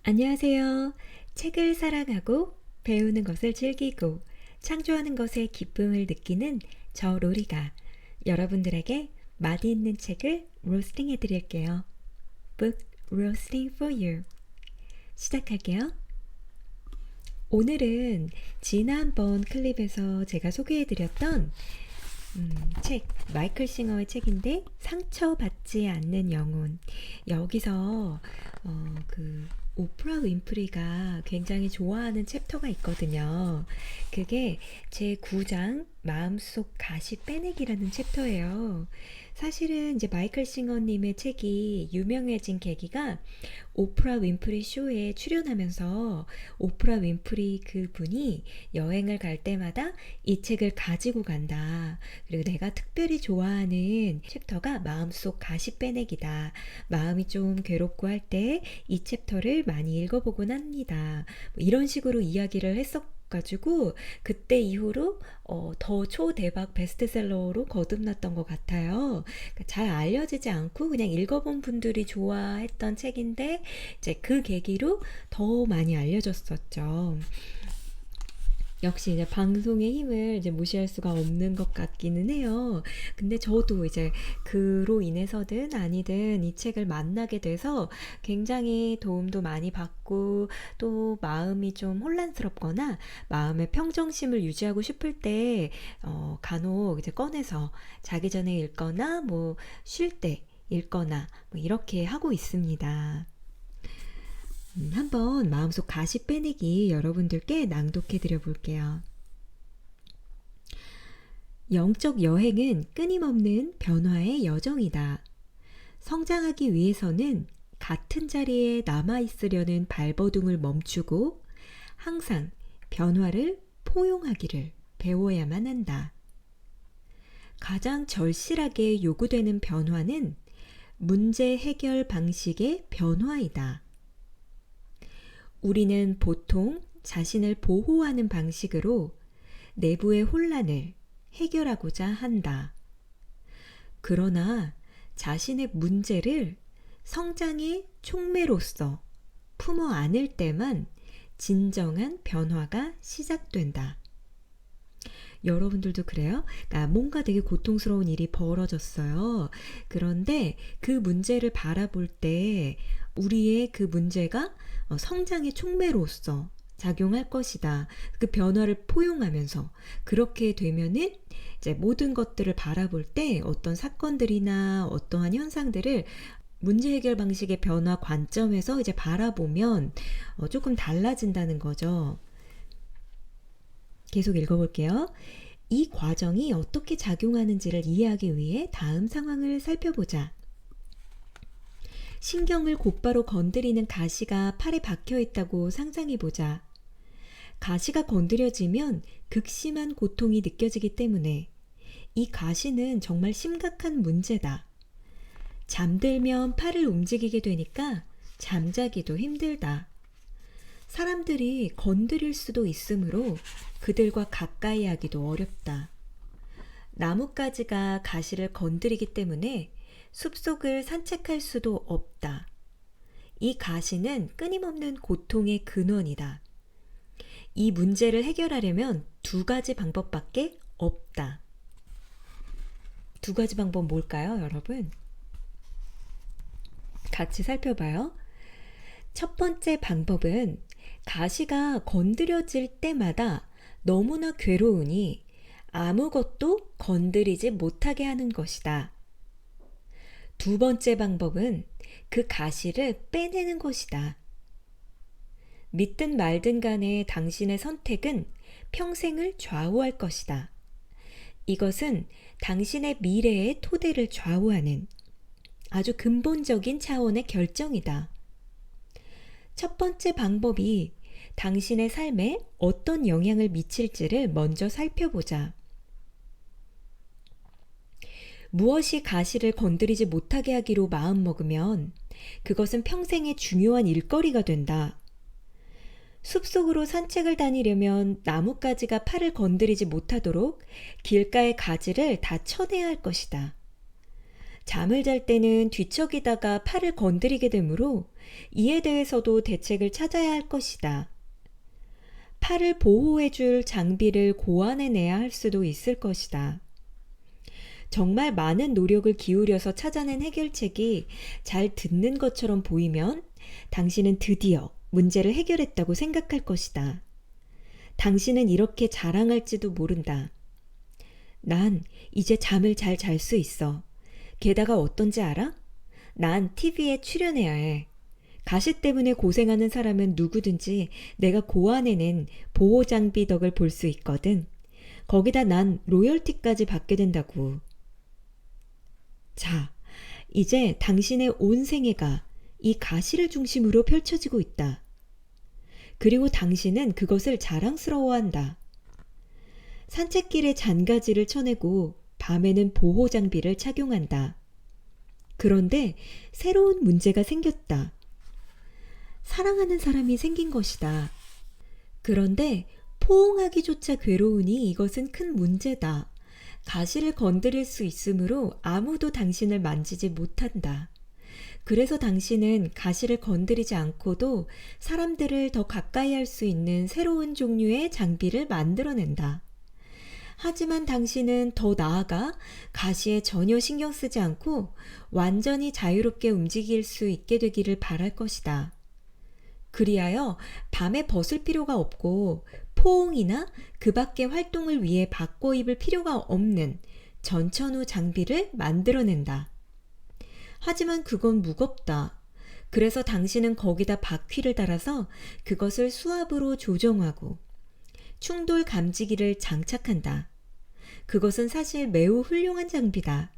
안녕하세요. 책을 사랑하고 배우는 것을 즐기고 창조하는 것에 기쁨을 느끼는 저 로리가 여러분들에게 맛있는 책을 로스팅 해드릴게요. Book Roasting for You. 시작할게요. 오늘은 지난번 클립에서 제가 소개해드렸던 책, 마이클 싱어의 책인데 상처받지 않는 영혼. 여기서 오프라 윈프리가 굉장히 좋아하는 챕터가 있거든요. 그게 제 9장 마음속 가시 빼내기라는 챕터예요. 사실은 이제 마이클 싱어님의 책이 유명해진 계기가 오프라 윈프리 쇼에 출연하면서 오프라 윈프리 그분이 여행을 갈 때마다 이 책을 가지고 간다. 그리고 내가 특별히 좋아하는 챕터가 마음속 가시 빼내기다. 마음이 좀 괴롭고 할 때 이 챕터를 많이 읽어보곤 합니다. 이런 식으로 이야기를 했었가지고 그때 이후로 더 초대박 베스트셀러로 거듭났던 것 같아요. 그러니까 잘 알려지지 않고 그냥 읽어본 분들이 좋아했던 책인데 이제 그 계기로 더 많이 알려졌었죠. 역시 이제 방송의 힘을 이제 무시할 수가 없는 것 같기는 해요. 근데 저도 이제 그로 인해서든 아니든 이 책을 만나게 돼서 굉장히 도움도 많이 받고 또 마음이 좀 혼란스럽거나 마음의 평정심을 유지하고 싶을 때 간혹 이제 꺼내서 자기 전에 읽거나 뭐 쉴 때 읽거나 뭐 이렇게 하고 있습니다. 한번 마음속 가시 빼내기 여러분들께 낭독해 드려 볼게요. 영적 여행은 끊임없는 변화의 여정이다. 성장하기 위해서는 같은 자리에 남아있으려는 발버둥을 멈추고 항상 변화를 포용하기를 배워야만 한다. 가장 절실하게 요구되는 변화는 문제 해결 방식의 변화이다. 우리는 보통 자신을 보호하는 방식으로 내부의 혼란을 해결하고자 한다. 그러나 자신의 문제를 성장의 촉매로서 품어 안을 때만 진정한 변화가 시작된다. 여러분들도 그래요? 그러니까 뭔가 되게 고통스러운 일이 벌어졌어요. 그런데 그 문제를 바라볼 때 우리의 그 문제가 성장의 촉매로서 작용할 것이다. 그 변화를 포용하면서 그렇게 되면은 이제 모든 것들을 바라볼 때 어떤 사건들이나 어떠한 현상들을 문제 해결 방식의 변화 관점에서 이제 바라보면 조금 달라진다는 거죠. 계속 읽어볼게요. 이 과정이 어떻게 작용하는지를 이해하기 위해 다음 상황을 살펴보자. 신경을 곧바로 건드리는 가시가 팔에 박혀 있다고 상상해보자. 가시가 건드려지면 극심한 고통이 느껴지기 때문에 이 가시는 정말 심각한 문제다. 잠들면 팔을 움직이게 되니까 잠자기도 힘들다. 사람들이 건드릴 수도 있으므로 그들과 가까이 하기도 어렵다. 나뭇가지가 가시를 건드리기 때문에 숲속을 산책할 수도 없다. 이 가시는 끊임없는 고통의 근원이다. 이 문제를 해결하려면 두 가지 방법밖에 없다. 두 가지 방법 뭘까요, 여러분? 같이 살펴봐요. 첫 번째 방법은 가시가 건드려질 때마다 너무나 괴로우니 아무것도 건드리지 못하게 하는 것이다. 두 번째 방법은 그 가시를 빼내는 것이다. 믿든 말든 간에 당신의 선택은 평생을 좌우할 것이다. 이것은 당신의 미래의 토대를 좌우하는 아주 근본적인 차원의 결정이다. 첫 번째 방법이 당신의 삶에 어떤 영향을 미칠지를 먼저 살펴보자. 무엇이 가시를 건드리지 못하게 하기로 마음먹으면 그것은 평생의 중요한 일거리가 된다. 숲속으로 산책을 다니려면 나뭇가지가 팔을 건드리지 못하도록 길가의 가지를 다 쳐내야 할 것이다. 잠을 잘 때는 뒤척이다가 팔을 건드리게 되므로 이에 대해서도 대책을 찾아야 할 것이다. 팔을 보호해줄 장비를 고안해내야 할 수도 있을 것이다. 정말 많은 노력을 기울여서 찾아낸 해결책이 잘 듣는 것처럼 보이면 당신은 드디어 문제를 해결했다고 생각할 것이다. 당신은 이렇게 자랑할지도 모른다. 난 이제 잠을 잘 잘 수 있어. 게다가 어떤지 알아? 난 TV에 출연해야 해. 가시 때문에 고생하는 사람은 누구든지 내가 고안해낸 보호장비 덕을 볼 수 있거든. 거기다 난 로열티까지 받게 된다고. 자, 이제 당신의 온 생애가 이 가시를 중심으로 펼쳐지고 있다. 그리고 당신은 그것을 자랑스러워한다. 산책길에 잔가지를 쳐내고 밤에는 보호장비를 착용한다. 그런데 새로운 문제가 생겼다. 사랑하는 사람이 생긴 것이다. 그런데 포옹하기조차 괴로우니 이것은 큰 문제다. 가시를 건드릴 수 있으므로 아무도 당신을 만지지 못한다. 그래서 당신은 가시를 건드리지 않고도 사람들을 더 가까이 할 수 있는 새로운 종류의 장비를 만들어낸다. 하지만 당신은 더 나아가 가시에 전혀 신경 쓰지 않고 완전히 자유롭게 움직일 수 있게 되기를 바랄 것이다. 그리하여 밤에 벗을 필요가 없고 포옹이나 그 밖의 활동을 위해 바꿔 입을 필요가 없는 전천후 장비를 만들어낸다. 하지만 그건 무겁다. 그래서 당신은 거기다 바퀴를 달아서 그것을 수압으로 조정하고 충돌 감지기를 장착한다. 그것은 사실 매우 훌륭한 장비다.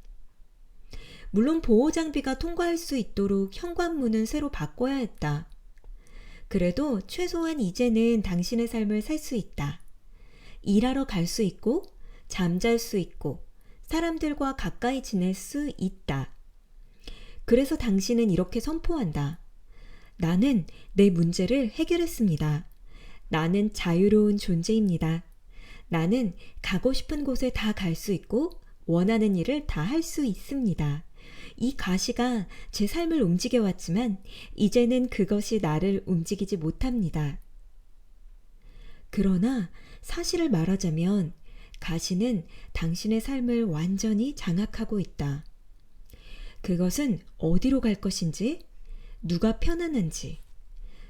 물론 보호 장비가 통과할 수 있도록 현관문은 새로 바꿔야 했다. 그래도 최소한 이제는 당신의 삶을 살 수 있다. 일하러 갈 수 있고 잠잘 수 있고 사람들과 가까이 지낼 수 있다. 그래서 당신은 이렇게 선포한다. 나는 내 문제를 해결했습니다. 나는 자유로운 존재입니다. 나는 가고 싶은 곳에 다 갈 수 있고 원하는 일을 다 할 수 있습니다. 이 가시가 제 삶을 움직여왔지만 이제는 그것이 나를 움직이지 못합니다. 그러나 사실을 말하자면 가시는 당신의 삶을 완전히 장악하고 있다. 그것은 어디로 갈 것인지, 누가 편안한지,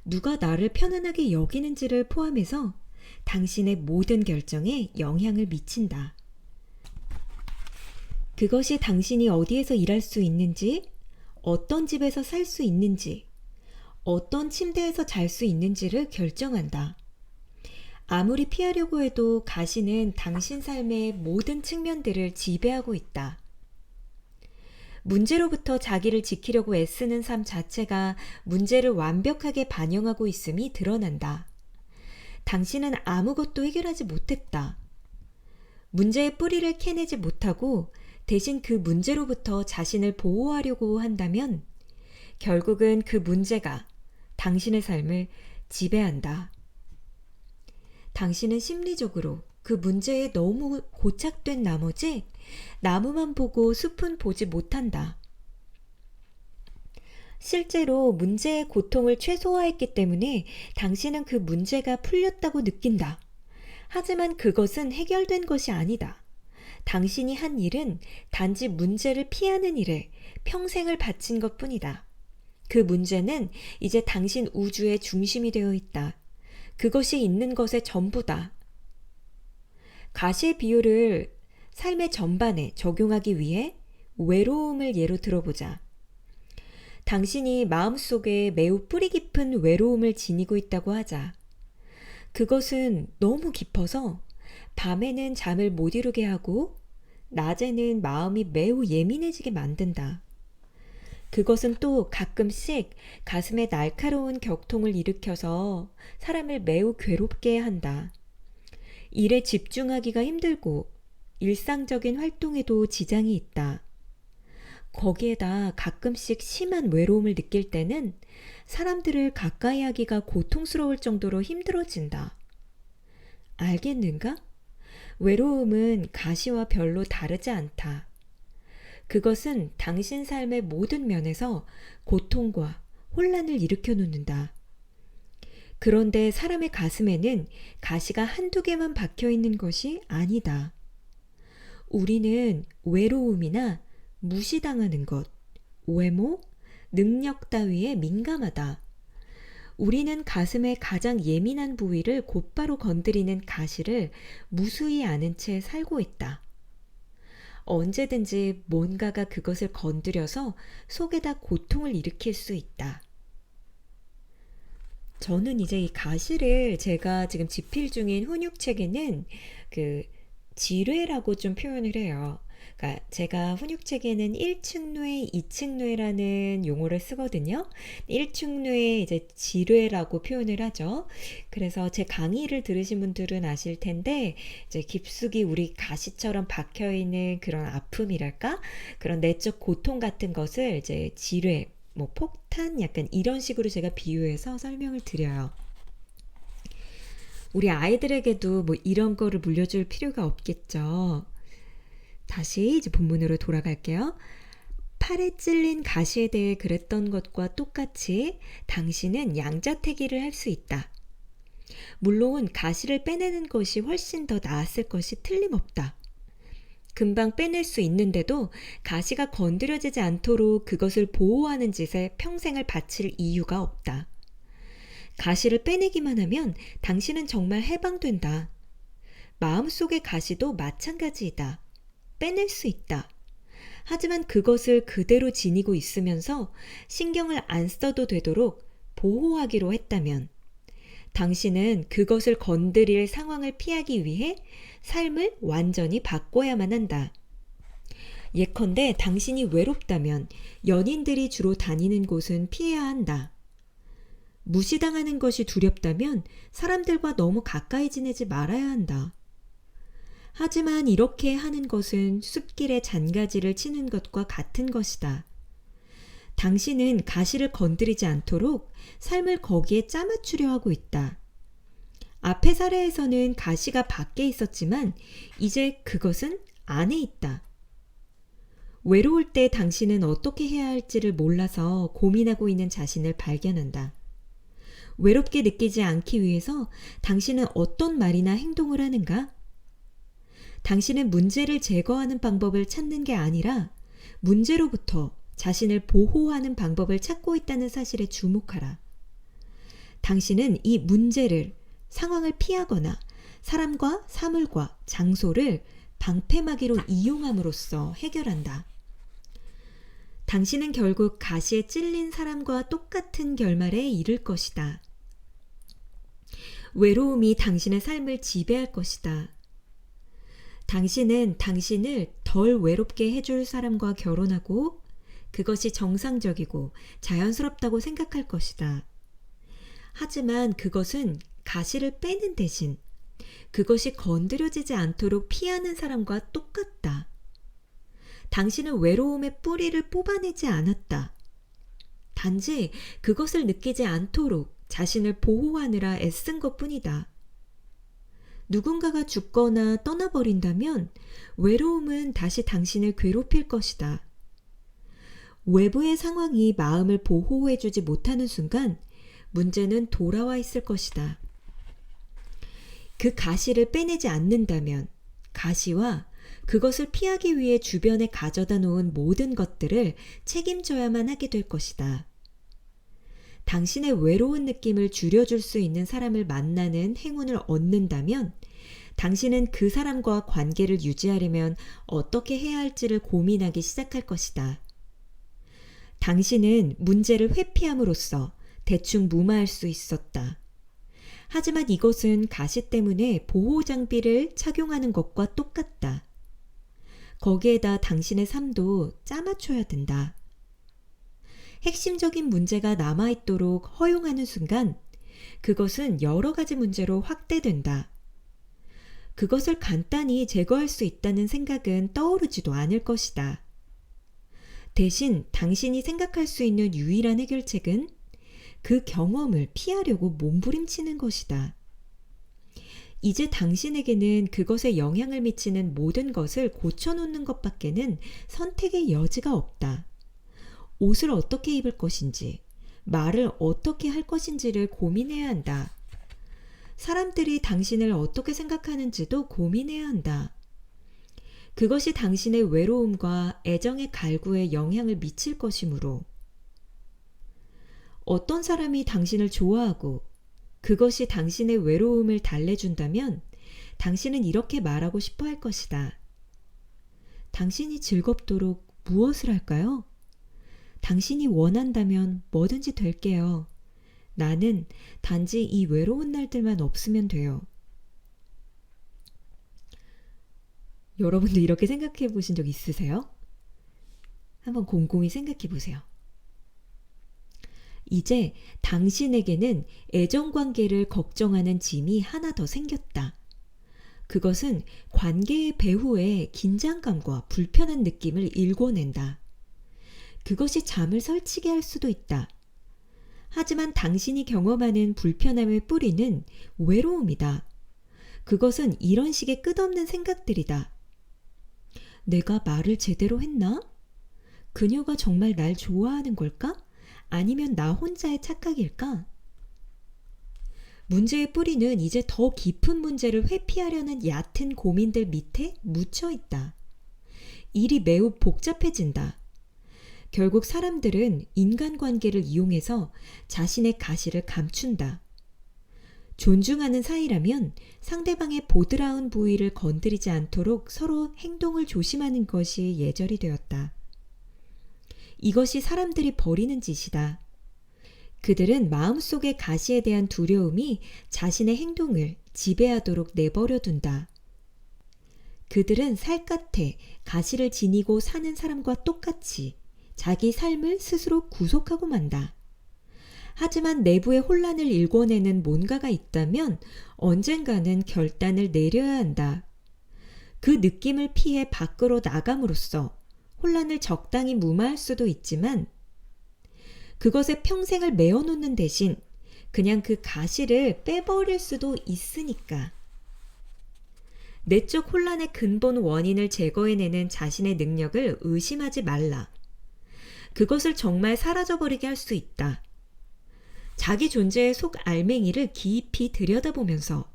누가 나를 편안하게 여기는지를 포함해서 당신의 모든 결정에 영향을 미친다. 그것이 당신이 어디에서 일할 수 있는지, 어떤 집에서 살 수 있는지, 어떤 침대에서 잘 수 있는지를 결정한다. 아무리 피하려고 해도 가시는 당신 삶의 모든 측면들을 지배하고 있다. 문제로부터 자기를 지키려고 애쓰는 삶 자체가 문제를 완벽하게 반영하고 있음이 드러난다. 당신은 아무것도 해결하지 못했다. 문제의 뿌리를 캐내지 못하고 대신 그 문제로부터 자신을 보호하려고 한다면 결국은 그 문제가 당신의 삶을 지배한다. 당신은 심리적으로 그 문제에 너무 고착된 나머지 나무만 보고 숲은 보지 못한다. 실제로 문제의 고통을 최소화했기 때문에 당신은 그 문제가 풀렸다고 느낀다. 하지만 그것은 해결된 것이 아니다. 당신이 한 일은 단지 문제를 피하는 일에 평생을 바친 것뿐이다. 그 문제는 이제 당신 우주의 중심이 되어 있다. 그것이 있는 것의 전부다. 가시의 비유를 삶의 전반에 적용하기 위해 외로움을 예로 들어보자. 당신이 마음속에 매우 뿌리 깊은 외로움을 지니고 있다고 하자. 그것은 너무 깊어서 밤에는 잠을 못 이루게 하고 낮에는 마음이 매우 예민해지게 만든다. 그것은 또 가끔씩 가슴에 날카로운 격통을 일으켜서 사람을 매우 괴롭게 한다. 일에 집중하기가 힘들고 일상적인 활동에도 지장이 있다. 거기에다 가끔씩 심한 외로움을 느낄 때는 사람들을 가까이 하기가 고통스러울 정도로 힘들어진다. 알겠는가? 외로움은 가시와 별로 다르지 않다. 그것은 당신 삶의 모든 면에서 고통과 혼란을 일으켜 놓는다. 그런데 사람의 가슴에는 가시가 한두 개만 박혀 있는 것이 아니다. 우리는 외로움이나 무시당하는 것, 외모, 능력 따위에 민감하다. 우리는 가슴의 가장 예민한 부위를 곧바로 건드리는 가시를 무수히 아는 채 살고 있다. 언제든지 뭔가가 그것을 건드려서 속에다 고통을 일으킬 수 있다. 저는 이제 이 가시를 제가 지금 집필 중인 훈육책에는 그 지뢰라고 좀 표현을 해요. 그러니까 제가 훈육책에는 1층 뇌, 2층 뇌라는 용어를 쓰거든요. 1층 뇌에 이제 지뢰라고 표현을 하죠. 그래서 제 강의를 들으신 분들은 아실 텐데 이제 깊숙이 우리 가시처럼 박혀 있는 그런 아픔이랄까? 그런 내적 고통 같은 것을 이제 지뢰, 뭐 폭탄 약간 이런 식으로 제가 비유해서 설명을 드려요. 우리 아이들에게도 뭐 이런 거를 물려줄 필요가 없겠죠. 다시 이제 본문으로 돌아갈게요. 팔에 찔린 가시에 대해 그랬던 것과 똑같이 당신은 양자택일을 할 수 있다. 물론 가시를 빼내는 것이 훨씬 더 나았을 것이 틀림없다. 금방 빼낼 수 있는데도 가시가 건드려지지 않도록 그것을 보호하는 짓에 평생을 바칠 이유가 없다. 가시를 빼내기만 하면 당신은 정말 해방된다. 마음속의 가시도 마찬가지이다. 빼낼 수 있다. 하지만 그것을 그대로 지니고 있으면서 신경을 안 써도 되도록 보호하기로 했다면 당신은 그것을 건드릴 상황을 피하기 위해 삶을 완전히 바꿔야만 한다. 예컨대 당신이 외롭다면 연인들이 주로 다니는 곳은 피해야 한다. 무시당하는 것이 두렵다면 사람들과 너무 가까이 지내지 말아야 한다. 하지만 이렇게 하는 것은 숲길에 잔가지를 치는 것과 같은 것이다. 당신은 가시를 건드리지 않도록 삶을 거기에 짜맞추려 하고 있다. 앞의 사례에서는 가시가 밖에 있었지만 이제 그것은 안에 있다. 외로울 때 당신은 어떻게 해야 할지를 몰라서 고민하고 있는 자신을 발견한다. 외롭게 느끼지 않기 위해서 당신은 어떤 말이나 행동을 하는가? 당신은 문제를 제거하는 방법을 찾는 게 아니라 문제로부터 자신을 보호하는 방법을 찾고 있다는 사실에 주목하라. 당신은 이 문제를, 상황을 피하거나 사람과 사물과 장소를 방패막이로 이용함으로써 해결한다. 당신은 결국 가시에 찔린 사람과 똑같은 결말에 이를 것이다. 외로움이 당신의 삶을 지배할 것이다. 당신은 당신을 덜 외롭게 해줄 사람과 결혼하고 그것이 정상적이고 자연스럽다고 생각할 것이다. 하지만 그것은 가시를 빼는 대신 그것이 건드려지지 않도록 피하는 사람과 똑같다. 당신은 외로움의 뿌리를 뽑아내지 않았다. 단지 그것을 느끼지 않도록 자신을 보호하느라 애쓴 것뿐이다. 누군가가 죽거나 떠나버린다면 외로움은 다시 당신을 괴롭힐 것이다. 외부의 상황이 마음을 보호해주지 못하는 순간 문제는 돌아와 있을 것이다. 그 가시를 빼내지 않는다면 가시와 그것을 피하기 위해 주변에 가져다 놓은 모든 것들을 책임져야만 하게 될 것이다. 당신의 외로운 느낌을 줄여줄 수 있는 사람을 만나는 행운을 얻는다면 당신은 그 사람과 관계를 유지하려면 어떻게 해야 할지를 고민하기 시작할 것이다. 당신은 문제를 회피함으로써 대충 무마할 수 있었다. 하지만 이것은 가시 때문에 보호 장비를 착용하는 것과 똑같다. 거기에다 당신의 삶도 짜맞춰야 된다. 핵심적인 문제가 남아있도록 허용하는 순간 그것은 여러 가지 문제로 확대된다. 그것을 간단히 제거할 수 있다는 생각은 떠오르지도 않을 것이다. 대신 당신이 생각할 수 있는 유일한 해결책은 그 경험을 피하려고 몸부림치는 것이다. 이제 당신에게는 그것에 영향을 미치는 모든 것을 고쳐놓는 것밖에는 선택의 여지가 없다. 옷을 어떻게 입을 것인지, 말을 어떻게 할 것인지를 고민해야 한다. 사람들이 당신을 어떻게 생각하는지도 고민해야 한다. 그것이 당신의 외로움과 애정의 갈구에 영향을 미칠 것이므로 어떤 사람이 당신을 좋아하고 그것이 당신의 외로움을 달래준다면 당신은 이렇게 말하고 싶어 할 것이다. 당신이 즐겁도록 무엇을 할까요? 당신이 원한다면 뭐든지 될게요. 나는 단지 이 외로운 날들만 없으면 돼요. 여러분도 이렇게 생각해 보신 적 있으세요? 한번 곰곰이 생각해 보세요. 이제 당신에게는 애정관계를 걱정하는 짐이 하나 더 생겼다. 그것은 관계의 배후의 긴장감과 불편한 느낌을 일궈낸다. 그것이 잠을 설치게 할 수도 있다. 하지만 당신이 경험하는 불편함의 뿌리는 외로움이다. 그것은 이런 식의 끝없는 생각들이다. 내가 말을 제대로 했나? 그녀가 정말 날 좋아하는 걸까? 아니면 나 혼자의 착각일까? 문제의 뿌리는 이제 더 깊은 문제를 회피하려는 얕은 고민들 밑에 묻혀 있다. 일이 매우 복잡해진다. 결국 사람들은 인간관계를 이용해서 자신의 가시를 감춘다. 존중하는 사이라면 상대방의 보드라운 부위를 건드리지 않도록 서로 행동을 조심하는 것이 예절이 되었다. 이것이 사람들이 벌이는 짓이다. 그들은 마음속의 가시에 대한 두려움이 자신의 행동을 지배하도록 내버려 둔다. 그들은 살갗에 가시를 지니고 사는 사람과 똑같이 자기 삶을 스스로 구속하고 만다. 하지만 내부의 혼란을 일궈내는 뭔가가 있다면 언젠가는 결단을 내려야 한다. 그 느낌을 피해 밖으로 나감으로써 혼란을 적당히 무마할 수도 있지만 그것에 평생을 메어놓는 대신 그냥 그 가시를 빼버릴 수도 있으니까. 내적 혼란의 근본 원인을 제거해내는 자신의 능력을 의심하지 말라. 그것을 정말 사라져버리게 할 수 있다. 자기 존재의 속 알맹이를 깊이 들여다보면서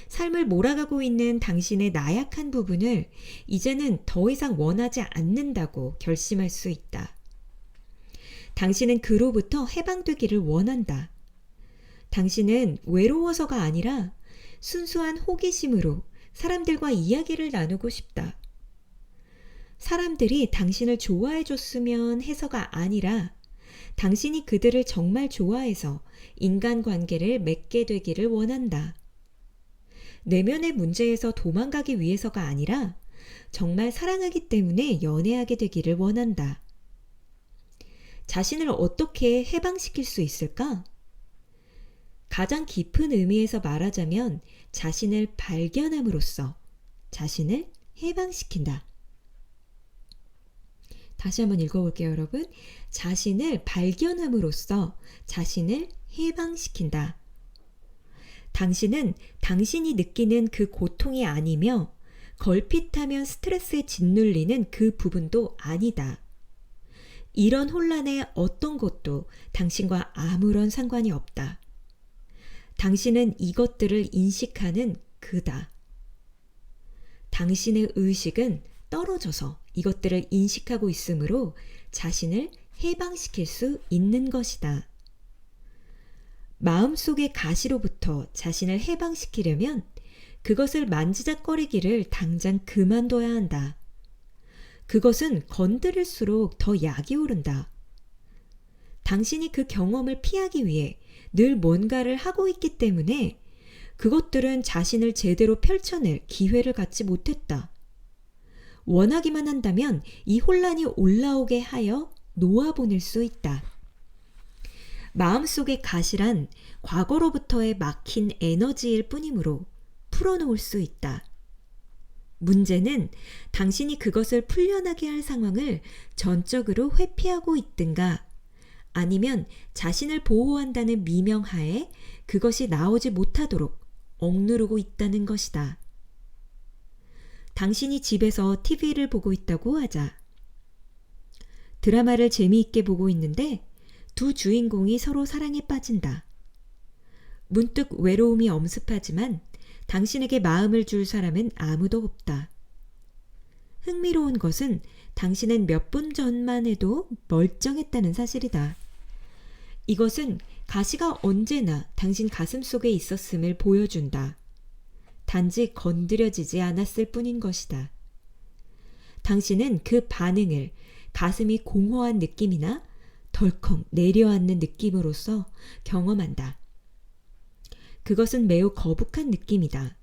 삶을 몰아가고 있는 당신의 나약한 부분을 이제는 더 이상 원하지 않는다고 결심할 수 있다. 당신은 그로부터 해방되기를 원한다. 당신은 외로워서가 아니라 순수한 호기심으로 사람들과 이야기를 나누고 싶다. 사람들이 당신을 좋아해 줬으면 해서가 아니라 당신이 그들을 정말 좋아해서 인간관계를 맺게 되기를 원한다. 내면의 문제에서 도망가기 위해서가 아니라 정말 사랑하기 때문에 연애하게 되기를 원한다. 자신을 어떻게 해방시킬 수 있을까? 가장 깊은 의미에서 말하자면 자신을 발견함으로써 자신을 해방시킨다. 다시 한번 읽어볼게요, 여러분. 자신을 발견함으로써 자신을 해방시킨다. 당신은 당신이 느끼는 그 고통이 아니며 걸핏하면 스트레스에 짓눌리는 그 부분도 아니다. 이런 혼란의 어떤 것도 당신과 아무런 상관이 없다. 당신은 이것들을 인식하는 그다. 당신의 의식은 떨어져서 이것들을 인식하고 있으므로 자신을 해방시킬 수 있는 것이다. 마음속의 가시로부터 자신을 해방시키려면 그것을 만지작거리기를 당장 그만둬야 한다. 그것은 건드릴수록 더 약이 오른다. 당신이 그 경험을 피하기 위해 늘 뭔가를 하고 있기 때문에 그것들은 자신을 제대로 펼쳐낼 기회를 갖지 못했다. 원하기만 한다면 이 혼란이 올라오게 하여 놓아보낼 수 있다. 마음속의 가시란 과거로부터의 막힌 에너지일 뿐이므로 풀어놓을 수 있다. 문제는 당신이 그것을 풀려나게 할 상황을 전적으로 회피하고 있든가 아니면 자신을 보호한다는 미명하에 그것이 나오지 못하도록 억누르고 있다는 것이다. 당신이 집에서 TV를 보고 있다고 하자. 드라마를 재미있게 보고 있는데 두 주인공이 서로 사랑에 빠진다. 문득 외로움이 엄습하지만 당신에게 마음을 줄 사람은 아무도 없다. 흥미로운 것은 당신은 몇 분 전만 해도 멀쩡했다는 사실이다. 이것은 가시가 언제나 당신 가슴 속에 있었음을 보여준다. 단지 건드려지지 않았을 뿐인 것이다. 당신은 그 반응을 가슴이 공허한 느낌이나 덜컥 내려앉는 느낌으로써 경험한다. 그것은 매우 거북한 느낌이다.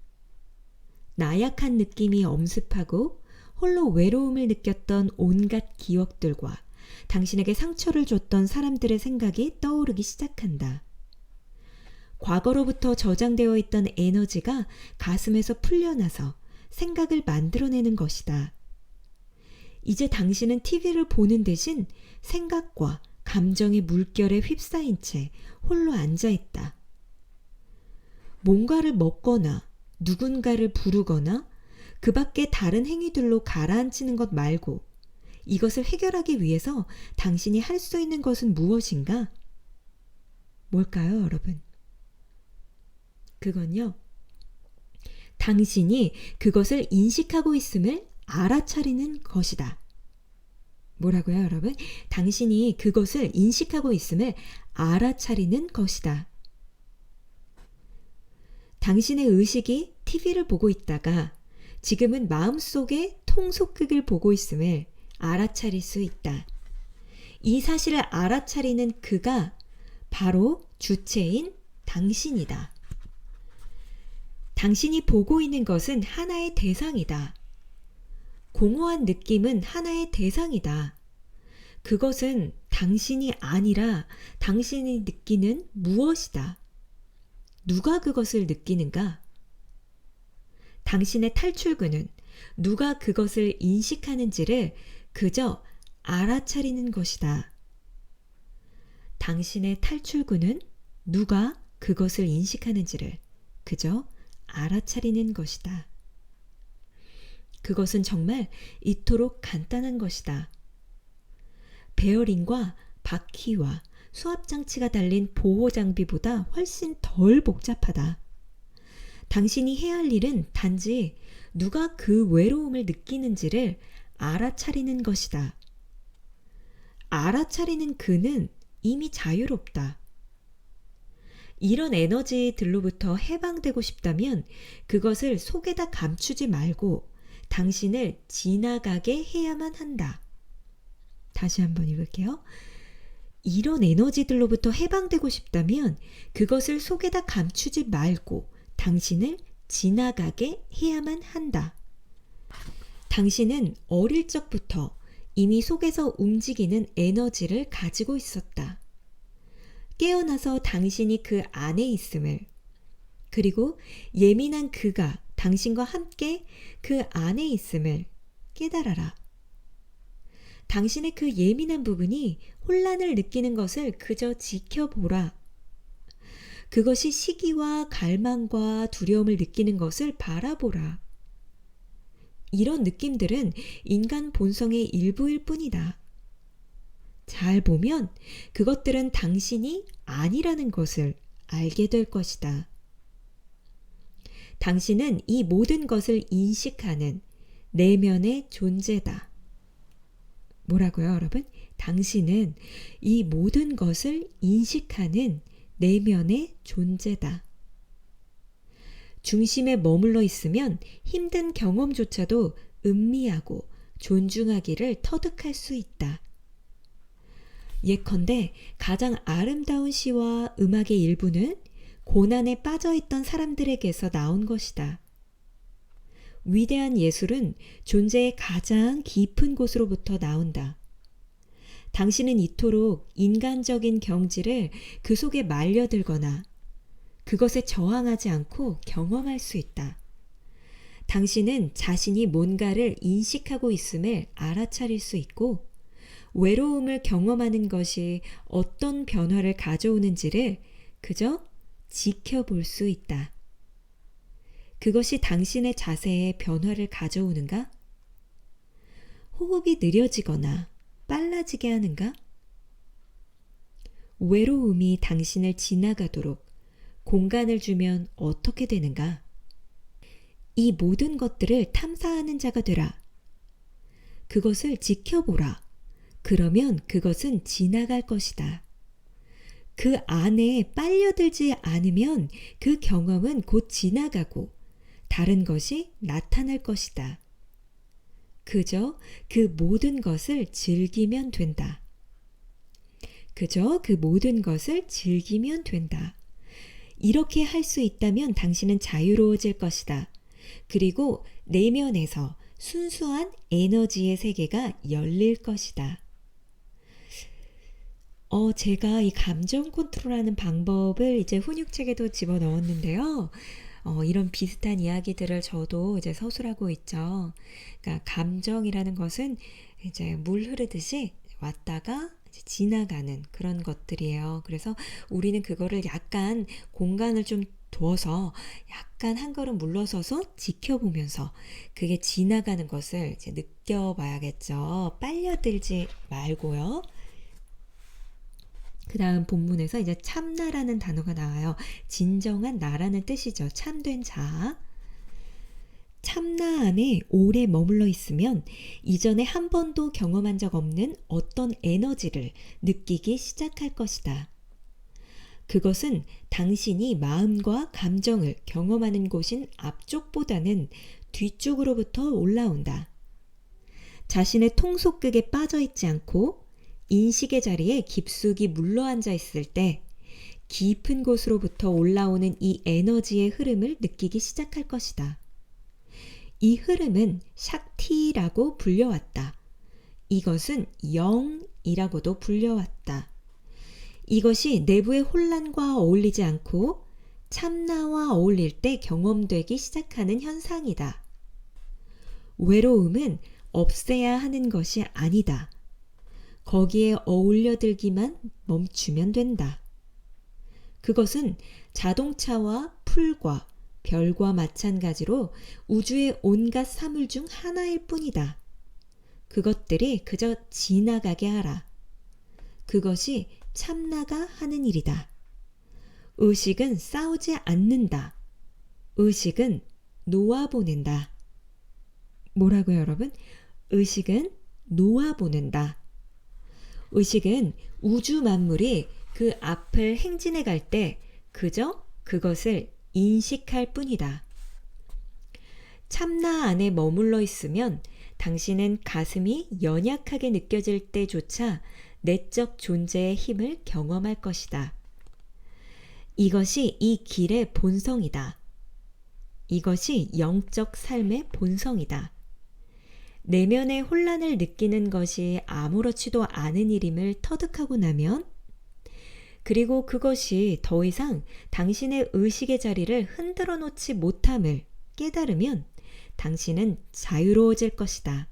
나약한 느낌이 엄습하고 홀로 외로움을 느꼈던 온갖 기억들과 당신에게 상처를 줬던 사람들의 생각이 떠오르기 시작한다. 과거로부터 저장되어 있던 에너지가 가슴에서 풀려나서 생각을 만들어내는 것이다. 이제 당신은 TV를 보는 대신 생각과 감정의 물결에 휩싸인 채 홀로 앉아있다. 뭔가를 먹거나 누군가를 부르거나 그 밖에 다른 행위들로 가라앉히는 것 말고 이것을 해결하기 위해서 당신이 할 수 있는 것은 무엇인가? 뭘까요, 여러분? 그건요, 당신이 그것을 인식하고 있음을 알아차리는 것이다. 뭐라고요, 여러분? 당신이 그것을 인식하고 있음을 알아차리는 것이다. 당신의 의식이 TV를 보고 있다가 지금은 마음속에 통속극을 보고 있음을 알아차릴 수 있다. 이 사실을 알아차리는 그가 바로 주체인 당신이다. 당신이 보고 있는 것은 하나의 대상이다. 공허한 느낌은 하나의 대상이다. 그것은 당신이 아니라 당신이 느끼는 무엇이다. 누가 그것을 느끼는가? 당신의 탈출구는 누가 그것을 인식하는지를 그저 알아차리는 것이다. 당신의 탈출구는 누가 그것을 인식하는지를 그저 알아차리는 것이다. 그것은 정말 이토록 간단한 것이다. 베어링과 바퀴와 수압장치가 달린 보호장비보다 훨씬 덜 복잡하다. 당신이 해야 할 일은 단지 누가 그 외로움을 느끼는지를 알아차리는 것이다. 알아차리는 그는 이미 자유롭다. 이런 에너지들로부터 해방되고 싶다면 그것을 속에다 감추지 말고 당신을 지나가게 해야만 한다. 다시 한번 읽을게요. 이런 에너지들로부터 해방되고 싶다면 그것을 속에다 감추지 말고 당신을 지나가게 해야만 한다. 당신은 어릴 적부터 이미 속에서 움직이는 에너지를 가지고 있었다. 깨어나서 당신이 그 안에 있음을, 그리고 예민한 그가 당신과 함께 그 안에 있음을 깨달아라. 당신의 그 예민한 부분이 혼란을 느끼는 것을 그저 지켜보라. 그것이 시기와 갈망과 두려움을 느끼는 것을 바라보라. 이런 느낌들은 인간 본성의 일부일 뿐이다. 잘 보면 그것들은 당신이 아니라는 것을 알게 될 것이다. 당신은 이 모든 것을 인식하는 내면의 존재다. 뭐라고요, 여러분? 당신은 이 모든 것을 인식하는 내면의 존재다. 중심에 머물러 있으면 힘든 경험조차도 음미하고 존중하기를 터득할 수 있다. 예컨대 가장 아름다운 시와 음악의 일부는 고난에 빠져있던 사람들에게서 나온 것이다. 위대한 예술은 존재의 가장 깊은 곳으로부터 나온다. 당신은 이토록 인간적인 경지를 그 속에 말려들거나 그것에 저항하지 않고 경험할 수 있다. 당신은 자신이 뭔가를 인식하고 있음을 알아차릴 수 있고 외로움을 경험하는 것이 어떤 변화를 가져오는지를 그저 지켜볼 수 있다. 그것이 당신의 자세에 변화를 가져오는가? 호흡이 느려지거나 빨라지게 하는가? 외로움이 당신을 지나가도록 공간을 주면 어떻게 되는가? 이 모든 것들을 탐사하는 자가 되라. 그것을 지켜보라. 그러면 그것은 지나갈 것이다. 그 안에 빨려들지 않으면 그 경험은 곧 지나가고 다른 것이 나타날 것이다. 그저 그 모든 것을 즐기면 된다. 그저 그 모든 것을 즐기면 된다. 이렇게 할 수 있다면 당신은 자유로워질 것이다. 그리고 내면에서 순수한 에너지의 세계가 열릴 것이다. 제가 이 감정 컨트롤하는 방법을 이제 훈육책에도 집어넣었는데요. 이런 비슷한 이야기들을 저도 이제 서술하고 있죠. 그러니까 감정이라는 것은 이제 물 흐르듯이 왔다가 이제 지나가는 그런 것들이에요. 그래서 우리는 그거를 약간 공간을 좀 두어서 약간 한 걸음 물러서서 지켜보면서 그게 지나가는 것을 이제 느껴봐야겠죠. 빨려들지 말고요. 그 다음 본문에서 이제 참나라는 단어가 나와요. 진정한 나라는 뜻이죠. 참된 자. 참나 안에 오래 머물러 있으면 이전에 한 번도 경험한 적 없는 어떤 에너지를 느끼기 시작할 것이다. 그것은 당신이 마음과 감정을 경험하는 곳인 앞쪽보다는 뒤쪽으로부터 올라온다. 자신의 통속극에 빠져 있지 않고 인식의 자리에 깊숙이 물러앉아 있을 때 깊은 곳으로부터 올라오는 이 에너지의 흐름을 느끼기 시작할 것이다. 이 흐름은 샥티라고 불려왔다. 이것은 영이라고도 불려왔다. 이것이 내부의 혼란과 어울리지 않고 참나와 어울릴 때 경험되기 시작하는 현상이다. 외로움은 없애야 하는 것이 아니다. 거기에 어울려들기만 멈추면 된다. 그것은 자동차와 풀과 별과 마찬가지로 우주의 온갖 사물 중 하나일 뿐이다. 그것들이 그저 지나가게 하라. 그것이 참나가 하는 일이다. 의식은 싸우지 않는다. 의식은 놓아보낸다. 뭐라고요, 여러분? 의식은 놓아보낸다. 의식은 우주 만물이 그 앞을 행진해 갈 때 그저 그것을 인식할 뿐이다. 참나 안에 머물러 있으면 당신은 가슴이 연약하게 느껴질 때조차 내적 존재의 힘을 경험할 것이다. 이것이 이 길의 본성이다. 이것이 영적 삶의 본성이다. 내면의 혼란을 느끼는 것이 아무렇지도 않은 일임을 터득하고 나면, 그리고 그것이 더 이상 당신의 의식의 자리를 흔들어 놓지 못함을 깨달으면 당신은 자유로워질 것이다.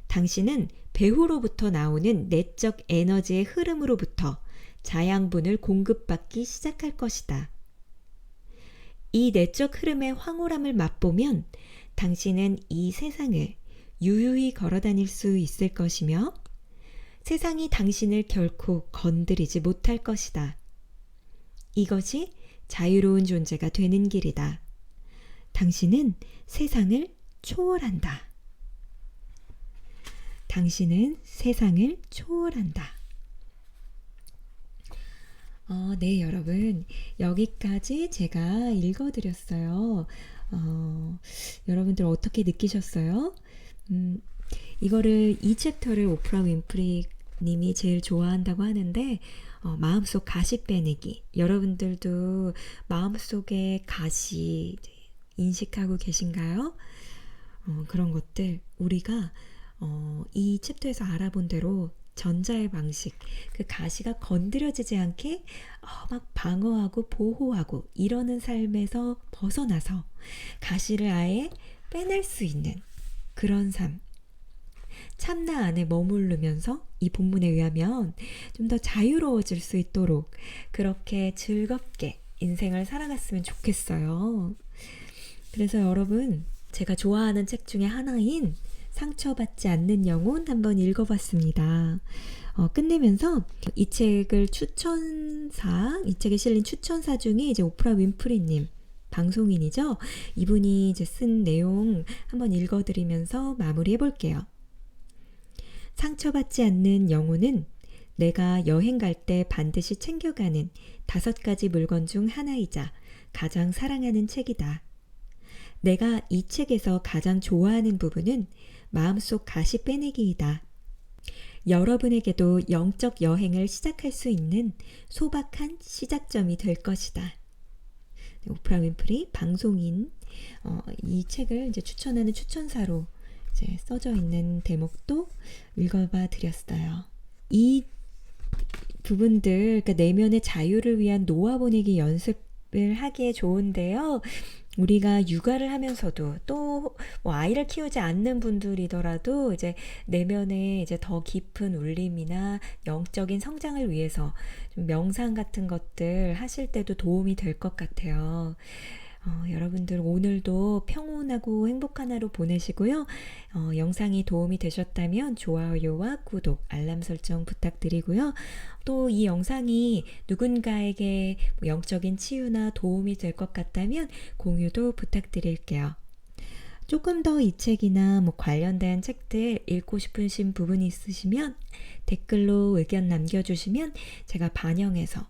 당신은 배후로부터 나오는 내적 에너지의 흐름으로부터 자양분을 공급받기 시작할 것이다. 이 내적 흐름의 황홀함을 맛보면 당신은 이 세상을 유유히 걸어다닐 수 있을 것이며 세상이 당신을 결코 건드리지 못할 것이다. 이것이 자유로운 존재가 되는 길이다. 당신은 세상을 초월한다. 당신은 세상을 초월한다. 네, 여러분. 여기까지 제가 읽어드렸어요. 여러분들 어떻게 느끼셨어요? 이거를 이 챕터를 오프라 윈프리 님이 제일 좋아한다고 하는데 마음속 가시 빼내기. 여러분들도 마음속에 가시 인식하고 계신가요? 그런 것들 우리가 이 챕터에서 알아본 대로 전자의 방식, 그 가시가 건드려지지 않게 막 방어하고 보호하고 이러는 삶에서 벗어나서 가시를 아예 빼낼 수 있는 그런 삶, 참나 안에 머무르면서 이 본문에 의하면 좀 더 자유로워질 수 있도록 그렇게 즐겁게 인생을 살아갔으면 좋겠어요. 그래서 여러분, 제가 좋아하는 책 중에 하나인 상처받지 않는 영혼 한번 읽어봤습니다. 끝내면서 이 책을 이 책에 실린 추천사 중에 이제 오프라 윈프리님, 방송인이죠. 이분이 이제 쓴 내용 한번 읽어드리면서 마무리해 볼게요. 상처받지 않는 영혼은 내가 여행 갈 때 반드시 챙겨가는 5가지 물건 중 하나이자 가장 사랑하는 책이다. 내가 이 책에서 가장 좋아하는 부분은 마음속 가시 빼내기이다. 여러분에게도 영적 여행을 시작할 수 있는 소박한 시작점이 될 것이다. 오프라 윈프리 방송인, 이 책을 이제 추천하는 추천사로 이제 써져 있는 대목도 읽어봐 드렸어요. 이 부분들, 그러니까 내면의 자유를 위한 놓아보내기 연습을 하기에 좋은데요. 우리가 육아를 하면서도 또 뭐 아이를 키우지 않는 분들이더라도 이제 내면의 이제 더 깊은 울림이나 영적인 성장을 위해서 좀 명상 같은 것들 하실 때도 도움이 될 것 같아요. 여러분들 오늘도 평온하고 행복한 하루 보내시고요. 영상이 도움이 되셨다면 좋아요와 구독, 알람 설정 부탁드리고요. 또 이 영상이 누군가에게 영적인 치유나 도움이 될 것 같다면 공유도 부탁드릴게요. 조금 더 이 책이나 관련된 책들 읽고 싶으신 부분이 있으시면 댓글로 의견 남겨주시면 제가 반영해서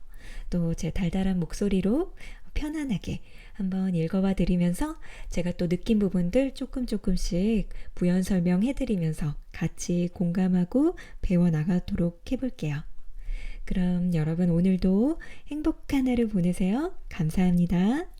또 제 달달한 목소리로 편안하게 한번 읽어봐 드리면서 제가 또 느낀 부분들 조금씩 부연 설명해 드리면서 같이 공감하고 배워나가도록 해볼게요. 그럼 여러분 오늘도 행복한 하루 보내세요. 감사합니다.